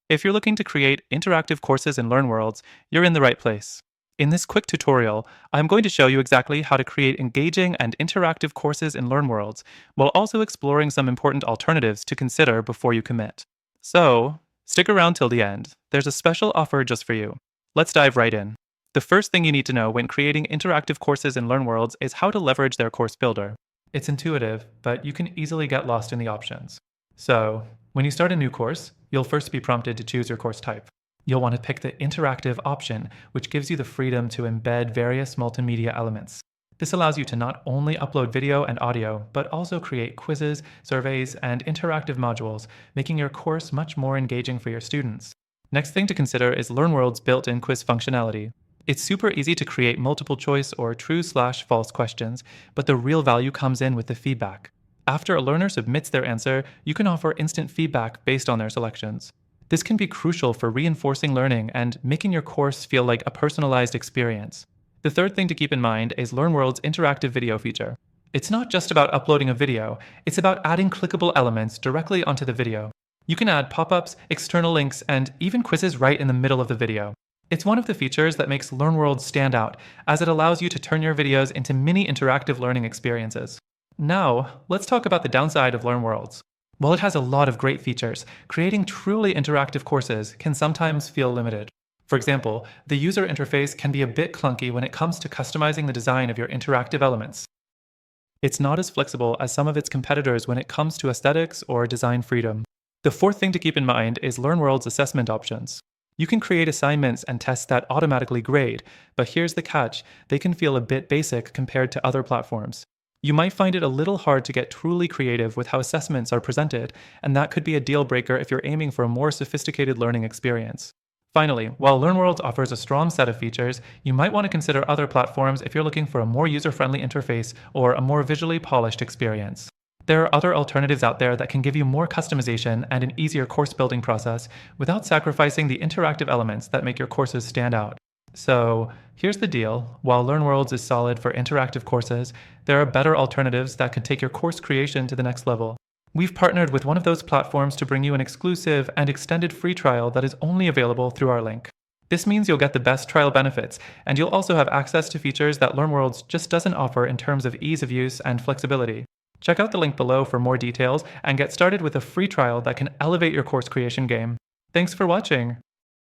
If you're looking to create interactive courses in LearnWorlds, you're in the right place. In this quick tutorial, I'm going to show you exactly how to create engaging and interactive courses in LearnWorlds, while also exploring some important alternatives to consider before you commit. So, stick around till the end. There's a special offer just for you. Let's dive right in. The first thing you need to know when creating interactive courses in LearnWorlds is how to leverage their course builder. It's intuitive, but you can easily get lost in the options. So, when you start a new course, you'll first be prompted to choose your course type. You'll want to pick the interactive option, which gives you the freedom to embed various multimedia elements. This allows you to not only upload video and audio, but also create quizzes, surveys, and interactive modules, making your course much more engaging for your students. Next thing to consider is LearnWorlds' built-in quiz functionality. It's super easy to create multiple choice or true/false questions, but the real value comes in with the feedback. After a learner submits their answer, you can offer instant feedback based on their selections. This can be crucial for reinforcing learning and making your course feel like a personalized experience. The third thing to keep in mind is LearnWorlds' interactive video feature. It's not just about uploading a video, it's about adding clickable elements directly onto the video. You can add pop-ups, external links, and even quizzes right in the middle of the video. It's one of the features that makes LearnWorlds stand out, as it allows you to turn your videos into mini interactive learning experiences. Now, let's talk about the downside of LearnWorlds. While it has a lot of great features, creating truly interactive courses can sometimes feel limited. For example, the user interface can be a bit clunky when it comes to customizing the design of your interactive elements. It's not as flexible as some of its competitors when it comes to aesthetics or design freedom. The fourth thing to keep in mind is LearnWorlds' assessment options. You can create assignments and tests that automatically grade, but here's the catch: they can feel a bit basic compared to other platforms. You might find it a little hard to get truly creative with how assessments are presented, and that could be a deal breaker if you're aiming for a more sophisticated learning experience. Finally, while LearnWorlds offers a strong set of features, you might want to consider other platforms if you're looking for a more user-friendly interface or a more visually polished experience. There are other alternatives out there that can give you more customization and an easier course building process without sacrificing the interactive elements that make your courses stand out. So, here's the deal: while LearnWorlds is solid for interactive courses, there are better alternatives that could take your course creation to the next level. We've partnered with one of those platforms to bring you an exclusive and extended free trial that is only available through our link. This means you'll get the best trial benefits, and you'll also have access to features that LearnWorlds just doesn't offer in terms of ease of use and flexibility. Check out the link below for more details and get started with a free trial that can elevate your course creation game. Thanks for watching!